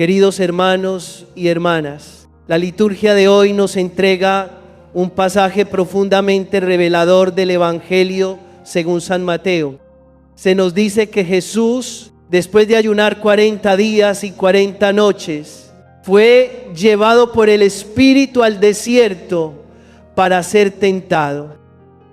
Queridos hermanos y hermanas, la liturgia de hoy nos entrega un pasaje profundamente revelador del Evangelio según San Mateo. Se nos dice que Jesús, después de ayunar 40 días y 40 noches, fue llevado por el Espíritu al desierto para ser tentado.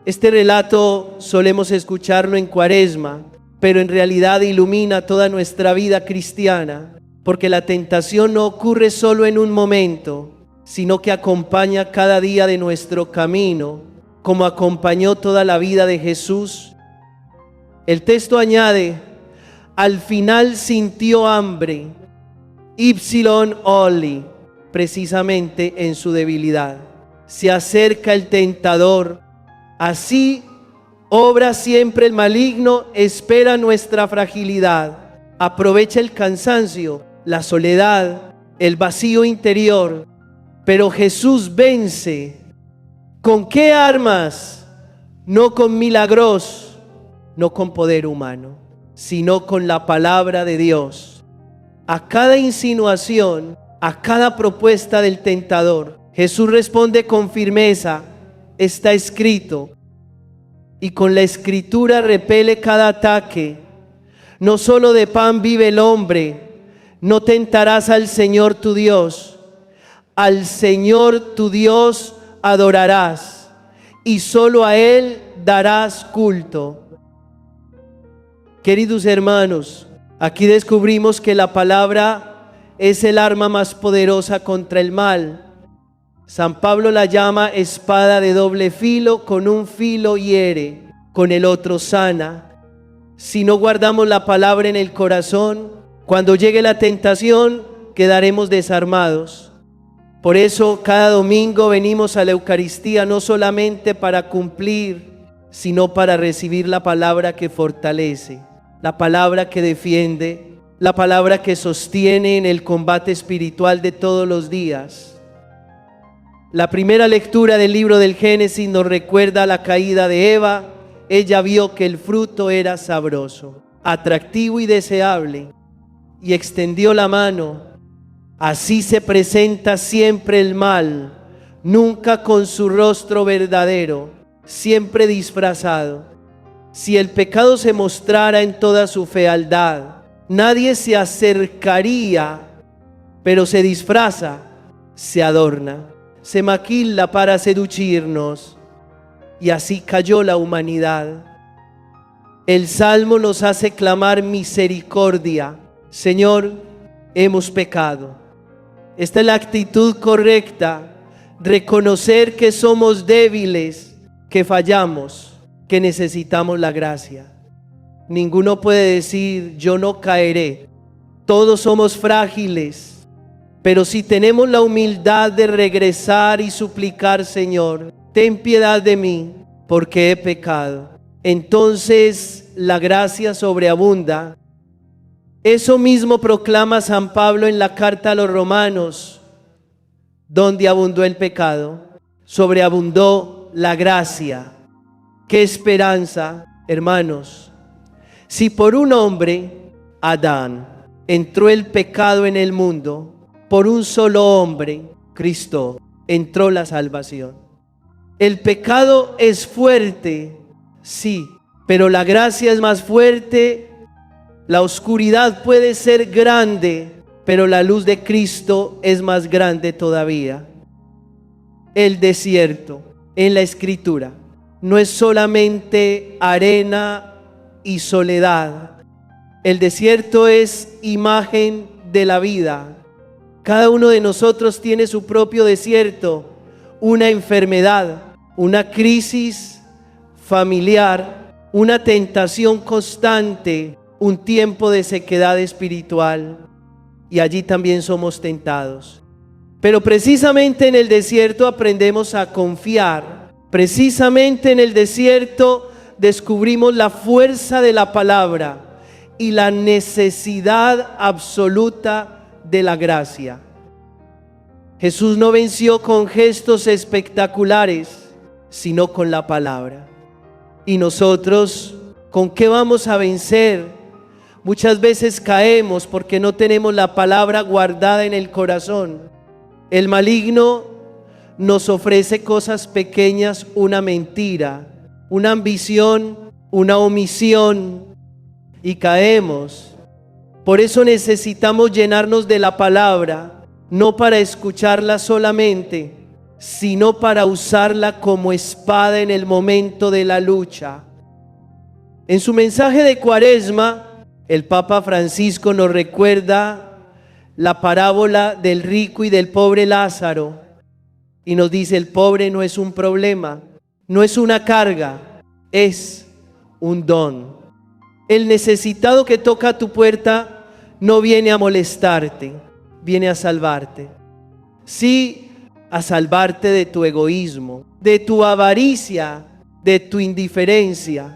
Este relato solemos escucharlo en Cuaresma, pero en realidad ilumina toda nuestra vida cristiana, porque la tentación no ocurre solo en un momento, sino que acompaña cada día de nuestro camino, como acompañó toda la vida de Jesús. El texto añade: al final sintió hambre, Ipsilon Oli, precisamente en su debilidad. Se acerca el tentador, así obra siempre el maligno, espera nuestra fragilidad, aprovecha el cansancio, la soledad, el vacío interior, pero Jesús vence. ¿Con qué armas? No con milagros, no con poder humano, sino con la palabra de Dios. A cada insinuación, a cada propuesta del tentador, Jesús responde con firmeza: está escrito. Y con la escritura repele cada ataque. No solo de pan vive el hombre. No tentarás al Señor tu Dios. Al Señor tu Dios adorarás, y solo a Él darás culto. Queridos hermanos, aquí descubrimos que la palabra es el arma más poderosa contra el mal. San Pablo la llama espada de doble filo, con un filo hiere, con el otro sana. Si no guardamos la palabra en el corazón, cuando llegue la tentación, quedaremos desarmados. Por eso cada domingo venimos a la Eucaristía no solamente para cumplir, sino para recibir la palabra que fortalece, la palabra que defiende, la palabra que sostiene en el combate espiritual de todos los días. La primera lectura del libro del Génesis nos recuerda la caída de Eva. Ella vio que el fruto era sabroso, atractivo y deseable, y extendió la mano. Así se presenta siempre el mal, nunca con su rostro verdadero, siempre disfrazado. Si el pecado se mostrara en toda su fealdad, nadie se acercaría, pero se disfraza, se adorna, se maquila para seducirnos. Y así cayó la humanidad. El Salmo nos hace clamar misericordia. Señor, hemos pecado. Esta es la actitud correcta: reconocer que somos débiles, que fallamos, que necesitamos la gracia. Ninguno puede decir yo no caeré. Todos somos frágiles, pero si tenemos la humildad de regresar y suplicar: Señor, ten piedad de mí, porque he pecado, entonces la gracia sobreabunda. Eso mismo proclama San Pablo en la carta a los Romanos: donde abundó el pecado, sobreabundó la gracia. ¡Qué esperanza, hermanos! Si por un hombre, Adán, entró el pecado en el mundo, por un solo hombre, Cristo, entró la salvación. El pecado es fuerte, sí, pero la gracia es más fuerte. La oscuridad puede ser grande, pero la luz de Cristo es más grande todavía. El desierto en la Escritura no es solamente arena y soledad. El desierto es imagen de la vida. Cada uno de nosotros tiene su propio desierto, una enfermedad, una crisis familiar, una tentación constante, un tiempo de sequedad espiritual, y allí también somos tentados. Pero precisamente en el desierto aprendemos a confiar. Precisamente en el desierto descubrimos la fuerza de la palabra y la necesidad absoluta de la gracia. Jesús no venció con gestos espectaculares, sino con la palabra. ¿Y nosotros con qué vamos a vencer? Muchas veces caemos porque no tenemos la palabra guardada en el corazón. El maligno nos ofrece cosas pequeñas, una mentira, una ambición, una omisión, y caemos. Por eso necesitamos llenarnos de la palabra, no para escucharla solamente, sino para usarla como espada en el momento de la lucha. En su mensaje de Cuaresma, el Papa Francisco nos recuerda la parábola del rico y del pobre Lázaro y nos dice: el pobre no es un problema, no es una carga, es un don. El necesitado que toca a tu puerta no viene a molestarte, viene a salvarte. Sí, a salvarte de tu egoísmo, de tu avaricia, de tu indiferencia.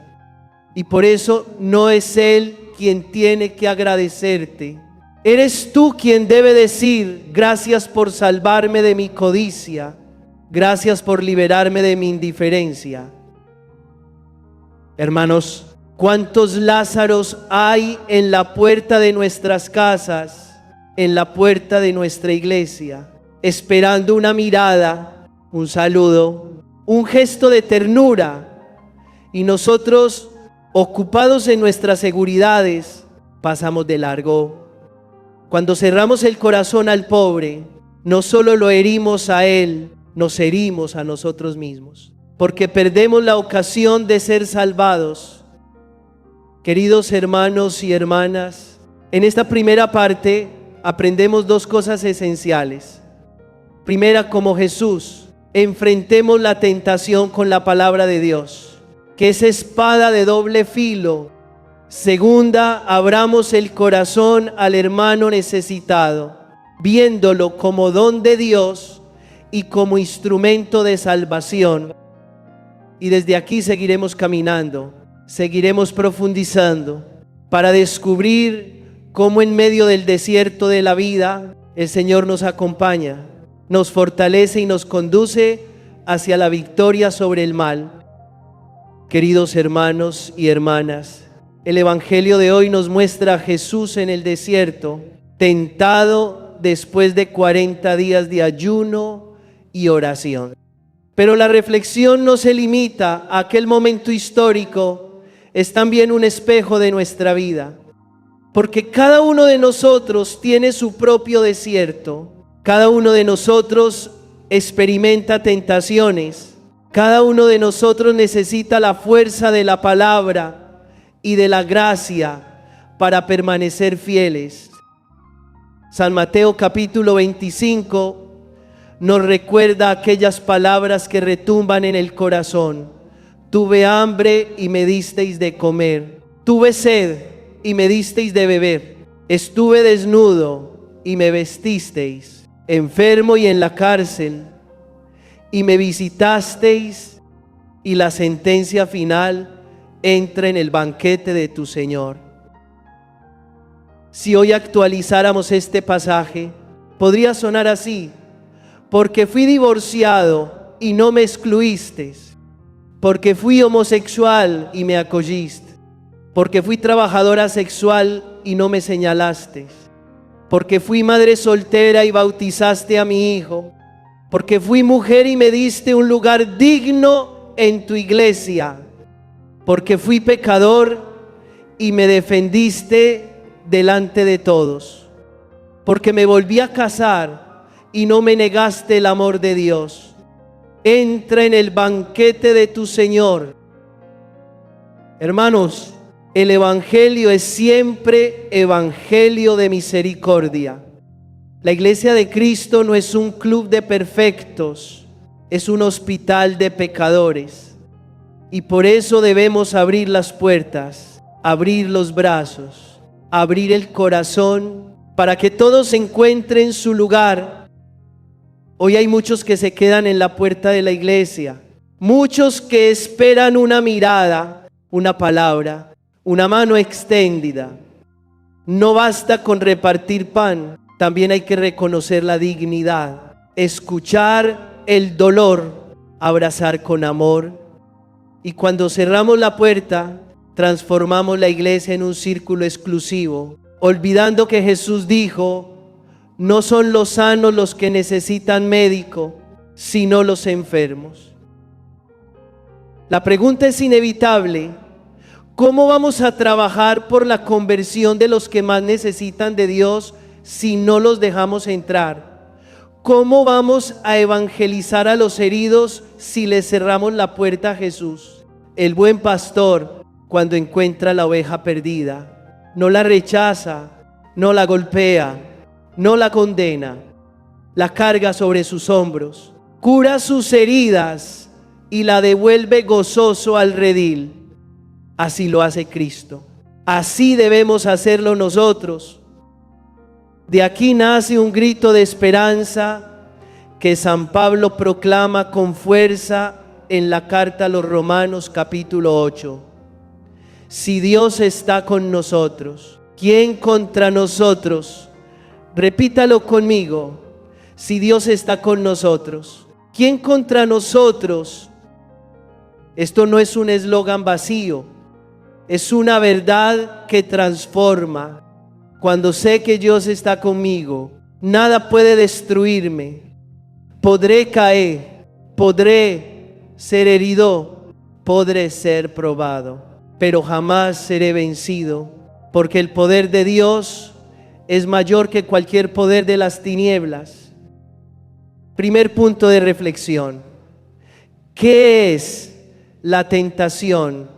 Y por eso no es Él quien tiene que agradecerte. Eres tú quien debe decir: gracias por salvarme de mi codicia, gracias por liberarme de mi indiferencia. Hermanos, ¿cuántos Lázaros hay en la puerta de nuestras casas, en la puerta de nuestra iglesia, esperando una mirada, un saludo, un gesto de ternura? Y nosotros, ocupados en nuestras seguridades, pasamos de largo. Cuando cerramos el corazón al pobre, no solo lo herimos a él, nos herimos a nosotros mismos, porque perdemos la ocasión de ser salvados. Queridos hermanos y hermanas, en esta primera parte aprendemos dos cosas esenciales. Primera, como Jesús, enfrentemos la tentación con la palabra de Dios, que es espada de doble filo. Segunda, abramos el corazón al hermano necesitado, viéndolo como don de Dios y como instrumento de salvación. Y desde aquí seguiremos caminando, seguiremos profundizando para descubrir cómo en medio del desierto de la vida el Señor nos acompaña, nos fortalece y nos conduce hacia la victoria sobre el mal. Queridos hermanos y hermanas, el Evangelio de hoy nos muestra a Jesús en el desierto, tentado después de 40 días de ayuno y oración. Pero la reflexión no se limita a aquel momento histórico, es también un espejo de nuestra vida, porque cada uno de nosotros tiene su propio desierto, cada uno de nosotros experimenta tentaciones. Cada uno de nosotros necesita la fuerza de la palabra y de la gracia para permanecer fieles. San Mateo capítulo 25 nos recuerda aquellas palabras que retumban en el corazón. Tuve hambre y me disteis de comer. Tuve sed y me disteis de beber. Estuve desnudo y me vestisteis. Enfermo y en la cárcel y me visitasteis. Y la sentencia final: entra en el banquete de tu Señor. Si hoy actualizáramos este pasaje, podría sonar así: porque fui divorciado y no me excluisteis, porque fui homosexual y me acogiste, porque fui trabajadora sexual y no me señalasteis, porque fui madre soltera y bautizaste a mi hijo, porque fui mujer y me diste un lugar digno en tu iglesia, porque fui pecador y me defendiste delante de todos, porque me volví a casar y no me negaste el amor de Dios. Entra en el banquete de tu Señor. Hermanos, el Evangelio es siempre Evangelio de misericordia. La Iglesia de Cristo no es un club de perfectos, es un hospital de pecadores. Y por eso debemos abrir las puertas, abrir los brazos, abrir el corazón para que todos encuentren su lugar. Hoy hay muchos que se quedan en la puerta de la iglesia, muchos que esperan una mirada, una palabra, una mano extendida. No basta con repartir pan, también hay que reconocer la dignidad, escuchar el dolor, abrazar con amor. Y cuando cerramos la puerta, transformamos la iglesia en un círculo exclusivo, olvidando que Jesús dijo: no son los sanos los que necesitan médico, sino los enfermos. La pregunta es inevitable: ¿cómo vamos a trabajar por la conversión de los que más necesitan de Dios si no los dejamos entrar? ¿Cómo vamos a evangelizar a los heridos si les cerramos la puerta a Jesús? El buen pastor, cuando encuentra la oveja perdida, no la rechaza, no la golpea, no la condena, la carga sobre sus hombros, cura sus heridas y la devuelve gozoso al redil. Así lo hace Cristo. Así debemos hacerlo nosotros. De aquí nace un grito de esperanza que San Pablo proclama con fuerza en la carta a los Romanos capítulo 8. Si Dios está con nosotros, ¿quién contra nosotros? Repítalo conmigo. Si Dios está con nosotros, ¿quién contra nosotros? Esto no es un eslogan vacío, es una verdad que transforma. Cuando sé que Dios está conmigo, nada puede destruirme. Podré caer, podré ser herido, podré ser probado, pero jamás seré vencido, porque el poder de Dios es mayor que cualquier poder de las tinieblas. Primer punto de reflexión. ¿Qué es la tentación?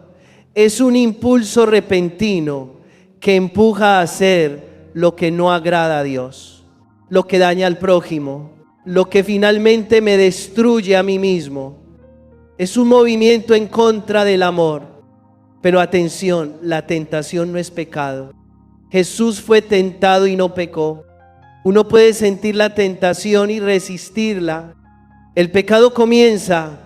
Es un impulso repentino que empuja a hacer lo que no agrada a Dios, lo que daña al prójimo, lo que finalmente me destruye a mí mismo. Es un movimiento en contra del amor. Pero atención, la tentación no es pecado. Jesús fue tentado y no pecó. Uno puede sentir la tentación y resistirla. El pecado comienza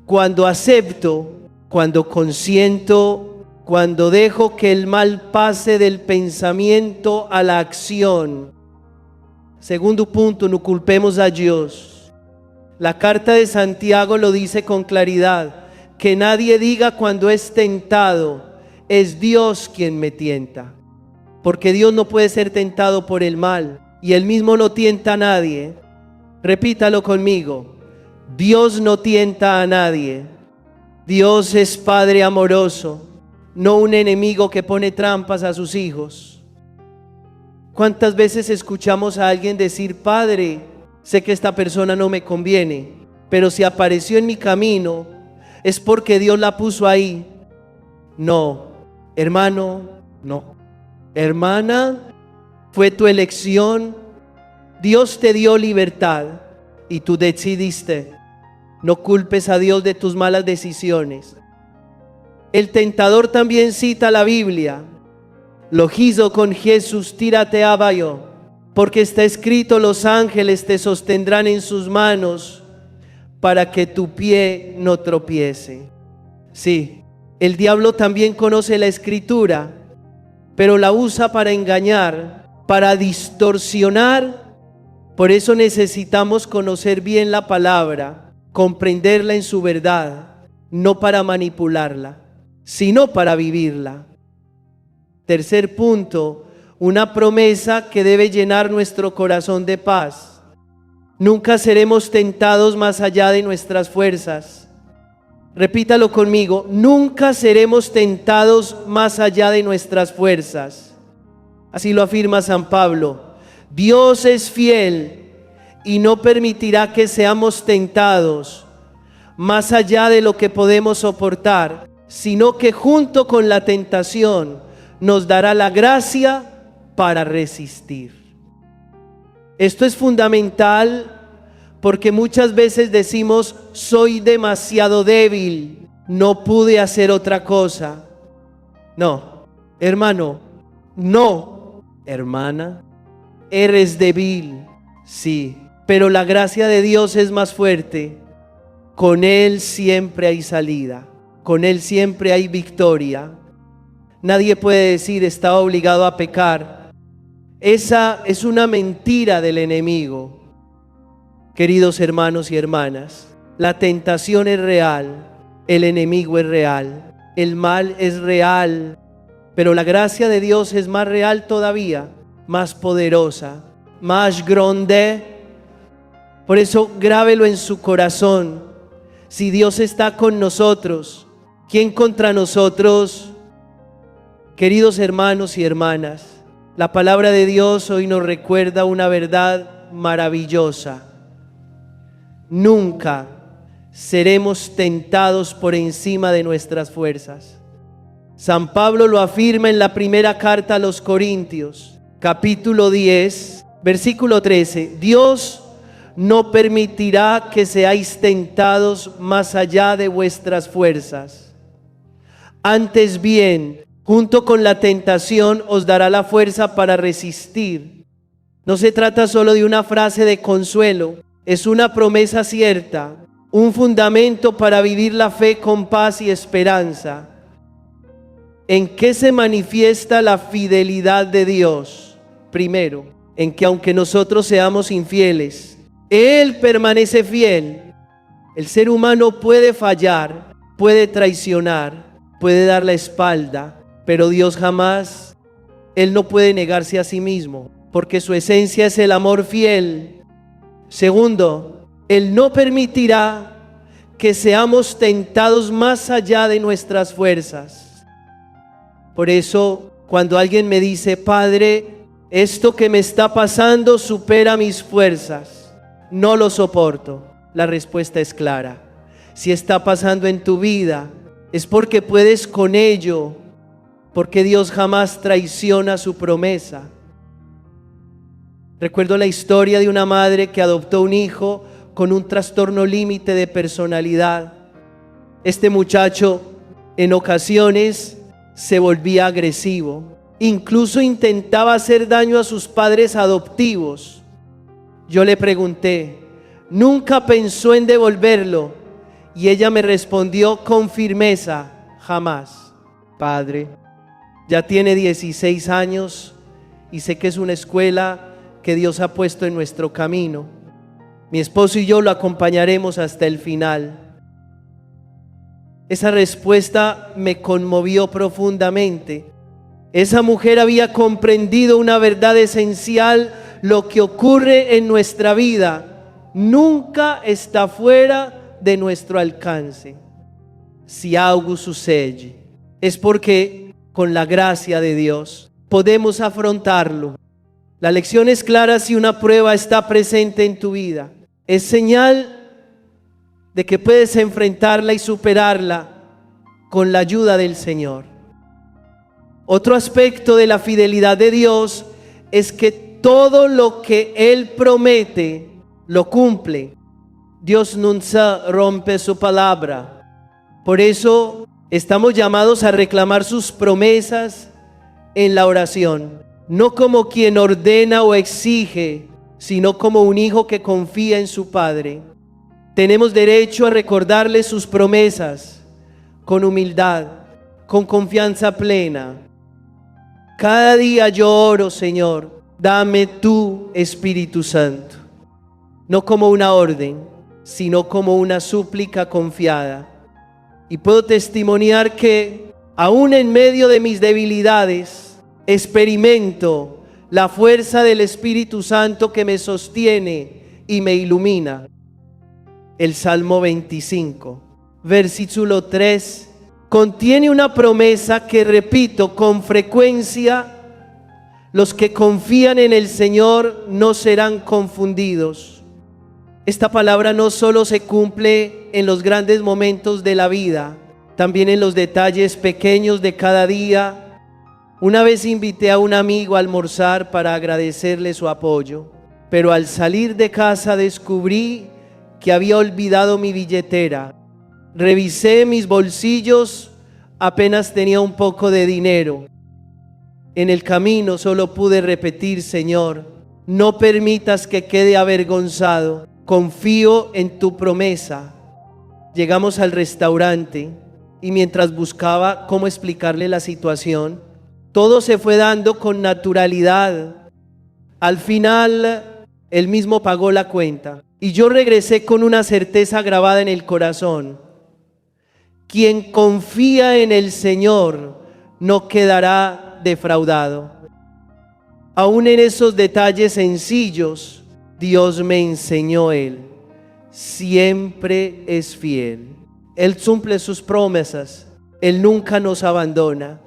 cuando acepto, cuando consiento, cuando dejo que el mal pase del pensamiento a la acción. Segundo punto, no culpemos a Dios. La carta de Santiago lo dice con claridad: que nadie diga cuando es tentado, es Dios quien me tienta. Porque Dios no puede ser tentado por el mal, y Él mismo no tienta a nadie. Repítalo conmigo: Dios no tienta a nadie. Dios es Padre amoroso, no un enemigo que pone trampas a sus hijos. ¿Cuántas veces escuchamos a alguien decir: Padre, sé que esta persona no me conviene, pero si apareció en mi camino es porque Dios la puso ahí? No, hermano, no. Hermana, fue tu elección. Dios te dio libertad y tú decidiste. No culpes a Dios de tus malas decisiones. El tentador también cita la Biblia: lo hizo con Jesús, tírate abajo, porque está escrito: los ángeles te sostendrán en sus manos para que tu pie no tropiece. Sí, el diablo también conoce la Escritura, pero la usa para engañar, para distorsionar. Por eso necesitamos conocer bien la palabra, comprenderla en su verdad, no para manipularla, sino para vivirla. Tercer punto, una promesa que debe llenar nuestro corazón de paz. Nunca seremos tentados más allá de nuestras fuerzas. Repítalo conmigo: nunca seremos tentados más allá de nuestras fuerzas. Así lo afirma San Pablo. Dios es fiel y no permitirá que seamos tentados más allá de lo que podemos soportar, sino que junto con la tentación nos dará la gracia para resistir. Esto es fundamental porque muchas veces decimos: soy demasiado débil, no pude hacer otra cosa. No, hermano, no, hermana, eres débil, sí, pero la gracia de Dios es más fuerte. Con Él siempre hay salida, con Él siempre hay victoria. Nadie puede decir: está obligado a pecar. Esa es una mentira del enemigo. Queridos hermanos y hermanas, la tentación es real, el enemigo es real. El mal es real, pero la gracia de Dios es más real todavía, más poderosa, más grande. Por eso grábelo en su corazón. Si Dios está con nosotros, ¿quién contra nosotros? Queridos hermanos y hermanas, la palabra de Dios hoy nos recuerda una verdad maravillosa. Nunca seremos tentados por encima de nuestras fuerzas. San Pablo lo afirma en la primera carta a los Corintios, capítulo 10, versículo 13. Dios no permitirá que seáis tentados más allá de vuestras fuerzas. Antes bien, junto con la tentación os dará la fuerza para resistir. No se trata solo de una frase de consuelo, es una promesa cierta, un fundamento para vivir la fe con paz y esperanza. ¿En qué se manifiesta la fidelidad de Dios? Primero, en que aunque nosotros seamos infieles, Él permanece fiel. El ser humano puede fallar, puede traicionar, puede dar la espalda, pero Dios jamás, Él no puede negarse a sí mismo, porque su esencia es el amor fiel. Segundo, Él no permitirá que seamos tentados más allá de nuestras fuerzas. Por eso, cuando alguien me dice, Padre, esto que me está pasando supera mis fuerzas, no lo soporto, la respuesta es clara. Si está pasando en tu vida, es porque puedes con ello, porque Dios jamás traiciona su promesa. Recuerdo la historia de una madre que adoptó un hijo con un trastorno límite de personalidad. Este muchacho en ocasiones se volvía agresivo, incluso intentaba hacer daño a sus padres adoptivos. Yo le pregunté, ¿nunca pensó en devolverlo? Y ella me respondió con firmeza, jamás. Padre, ya tiene 16 años y sé que es una escuela que Dios ha puesto en nuestro camino. Mi esposo y yo lo acompañaremos hasta el final. Esa respuesta me conmovió profundamente. Esa mujer había comprendido una verdad esencial: lo que ocurre en nuestra vida nunca está fuera de nuestro alcance. Si algo sucede, es porque con la gracia de Dios podemos afrontarlo. La lección es clara: si una prueba está presente en tu vida, es señal de que puedes enfrentarla y superarla con la ayuda del Señor. Otro aspecto de la fidelidad de Dios es que todo lo que Él promete, lo cumple. Dios nunca rompe su palabra. Por eso estamos llamados a reclamar sus promesas en la oración, no como quien ordena o exige, sino como un hijo que confía en su Padre. Tenemos derecho a recordarle sus promesas con humildad, con confianza plena. Cada día yo oro, Señor, dame tu Espíritu Santo, no como una orden, sino como una súplica confiada. Y puedo testimoniar que aún en medio de mis debilidades, experimento la fuerza del Espíritu Santo que me sostiene y me ilumina. El Salmo 25, versículo 3, contiene una promesa que repito con frecuencia: los que confían en el Señor no serán confundidos. Esta palabra no solo se cumple en los grandes momentos de la vida, también en los detalles pequeños de cada día. Una vez invité a un amigo a almorzar para agradecerle su apoyo, pero al salir de casa descubrí que había olvidado mi billetera. Revisé mis bolsillos, apenas tenía un poco de dinero. En el camino solo pude repetir: Señor, no permitas que quede avergonzado, confío en tu promesa. Llegamos al restaurante y mientras buscaba cómo explicarle la situación, todo se fue dando con naturalidad. Al final, él mismo pagó la cuenta y yo regresé con una certeza grabada en el corazón: Quien confía en el Señor no quedará defraudado. Aún en esos detalles sencillos, Dios me enseñó Él. Siempre es fiel. Él cumple sus promesas. Él nunca nos abandona.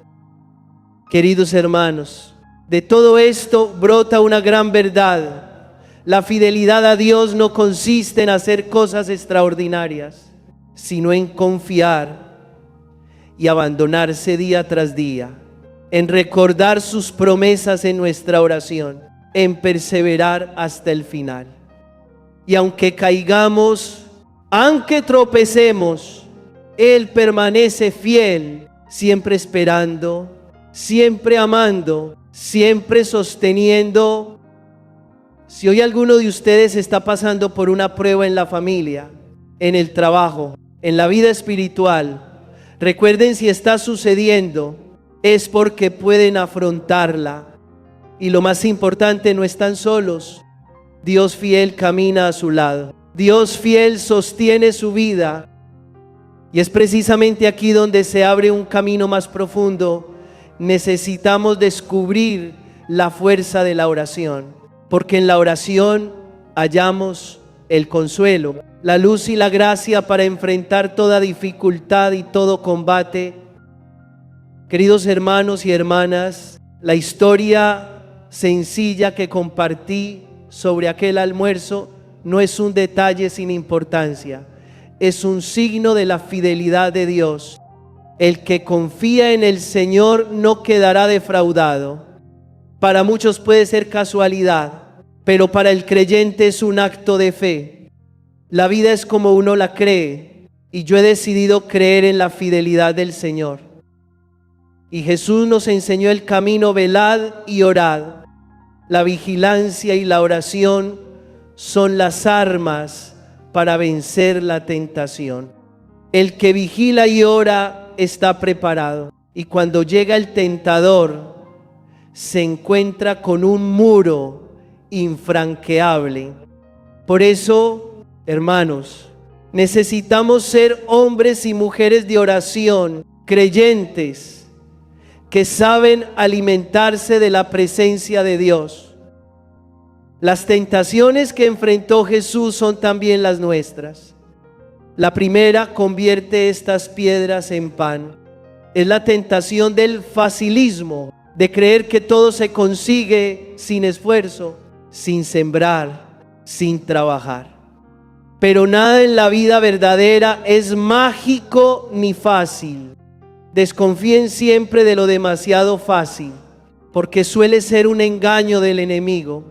Queridos hermanos, de todo esto brota una gran verdad. La fidelidad a Dios no consiste en hacer cosas extraordinarias, sino en confiar y abandonarse día tras día, en recordar sus promesas en nuestra oración, en perseverar hasta el final. Y aunque caigamos, aunque tropecemos, Él permanece fiel, siempre esperando, siempre amando, siempre sosteniendo. Si hoy alguno de ustedes está pasando por una prueba en la familia, en el trabajo, en la vida espiritual, recuerden, si está sucediendo, es porque pueden afrontarla. Y lo más importante, no están solos. Dios fiel camina a su lado. Dios fiel sostiene su vida. Y es precisamente aquí donde se abre un camino más profundo. Necesitamos descubrir la fuerza de la oración, porque en la oración hallamos el consuelo, la luz y la gracia para enfrentar toda dificultad y todo combate. Queridos hermanos y hermanas, la historia sencilla que compartí sobre aquel almuerzo no es un detalle sin importancia, es un signo de la fidelidad de Dios. El que confía en el Señor no quedará defraudado. Para muchos puede ser casualidad, pero para el creyente es un acto de fe. La vida es como uno la cree, y yo he decidido creer en la fidelidad del Señor. Y Jesús nos enseñó el camino: velad y orad. La vigilancia y la oración son las armas para vencer la tentación. El que vigila y ora está preparado, y cuando llega el tentador se encuentra con un muro infranqueable. Por eso, hermanos, necesitamos ser hombres y mujeres de oración, creyentes, que saben alimentarse de la presencia de Dios. Las tentaciones que enfrentó Jesús son también las nuestras. La primera: convierte estas piedras en pan. Es la tentación del facilismo, de creer que todo se consigue sin esfuerzo, sin sembrar, sin trabajar. Pero nada en la vida verdadera es mágico ni fácil. Desconfíen siempre de lo demasiado fácil, porque suele ser un engaño del enemigo.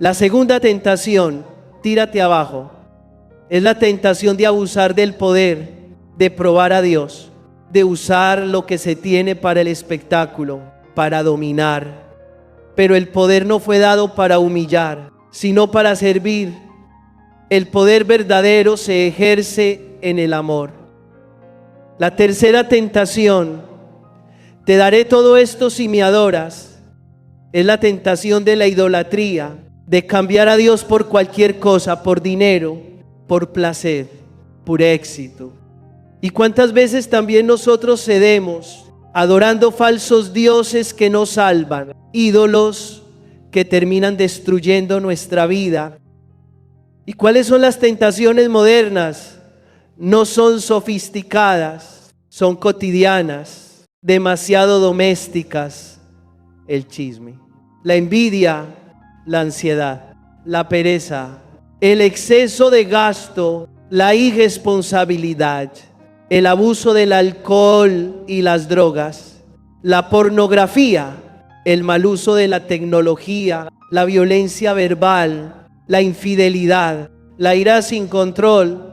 La segunda tentación: tírate abajo. Es la tentación de abusar del poder, de probar a Dios, de usar lo que se tiene para el espectáculo, para dominar. Pero el poder no fue dado para humillar, sino para servir. El poder verdadero se ejerce en el amor. La tercera tentación: te daré todo esto si me adoras. Es la tentación de la idolatría, de cambiar a Dios por cualquier cosa, por dinero, por placer, por éxito. ¿Y cuántas veces también nosotros cedemos adorando falsos dioses que no salvan, ídolos que terminan destruyendo nuestra vida? ¿Y cuáles son las tentaciones modernas? No son sofisticadas, son cotidianas, demasiado domésticas. El chisme, la envidia, la ansiedad, la pereza, el exceso de gasto, la irresponsabilidad, el abuso del alcohol y las drogas, la pornografía, el mal uso de la tecnología, la violencia verbal, la infidelidad, la ira sin control.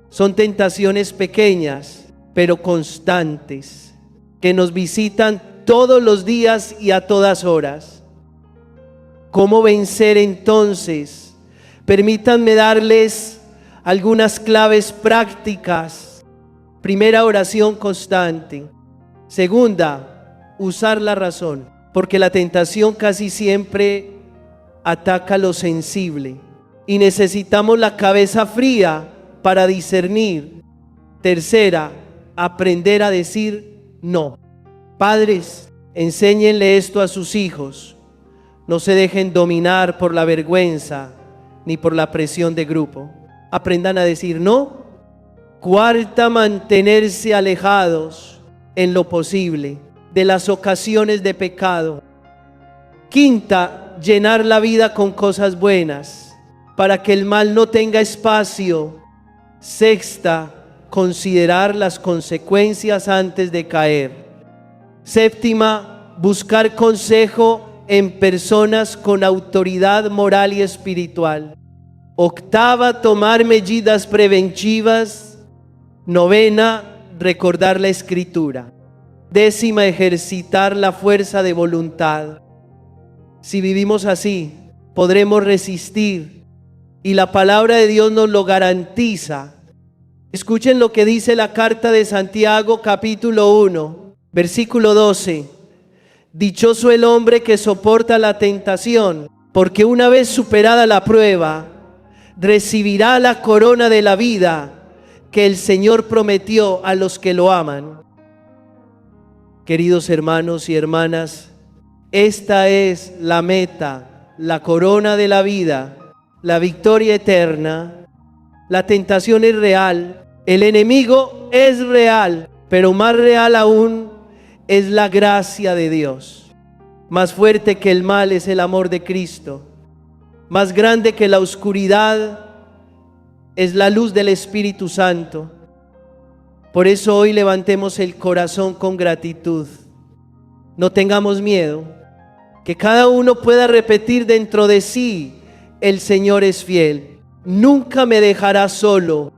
Son tentaciones pequeñas, pero constantes, que nos visitan todos los días y a todas horas. ¿Cómo vencer entonces? Permítanme darles algunas claves prácticas. Primera, oración constante. Segunda, usar la razón, porque la tentación casi siempre ataca lo sensible y necesitamos la cabeza fría para discernir Tercera, aprender a decir no. Padres, enséñenle esto a sus hijos. No se dejen dominar por la vergüenza ni por la presión de grupo. Aprendan a decir no. Cuarta, mantenerse alejados en lo posible de las ocasiones de pecado. Quinta, llenar la vida con cosas buenas para que el mal no tenga espacio. Sexta, considerar las consecuencias antes de caer. Séptima, buscar consejo en personas con autoridad moral y espiritual. Octava, tomar medidas preventivas. Novena, recordar la Escritura. Décima, ejercitar la fuerza de voluntad. Si vivimos así, podremos resistir y la palabra de Dios nos lo garantiza. Escuchen lo que dice la carta de Santiago, capítulo 1, versículo 12. Dichoso el hombre que soporta la tentación, porque una vez superada la prueba, recibirá la corona de la vida que el Señor prometió a los que lo aman. Queridos hermanos y hermanas, esta es la meta, la corona de la vida, la victoria eterna. La tentación es real, el enemigo es real, pero más real aún es la gracia de Dios. Más fuerte que el mal es el amor de Cristo. Más grande que la oscuridad es la luz del Espíritu Santo. Por eso hoy levantemos el corazón con gratitud. No tengamos miedo. Que cada uno pueda repetir dentro de sí: el Señor es fiel. Nunca me dejará solo.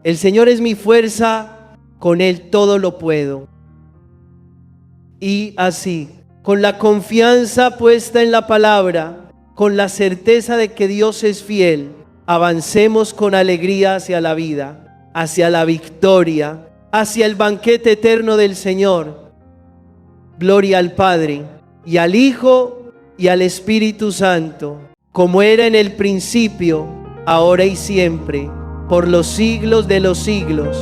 El Señor es mi fuerza, con Él todo lo puedo. Y así, con la confianza puesta en la palabra, con la certeza de que Dios es fiel, avancemos con alegría hacia la vida, hacia la victoria, hacia el banquete eterno del Señor. Gloria al Padre, y al Hijo, y al Espíritu Santo, como era en el principio, ahora y siempre, por los siglos de los siglos.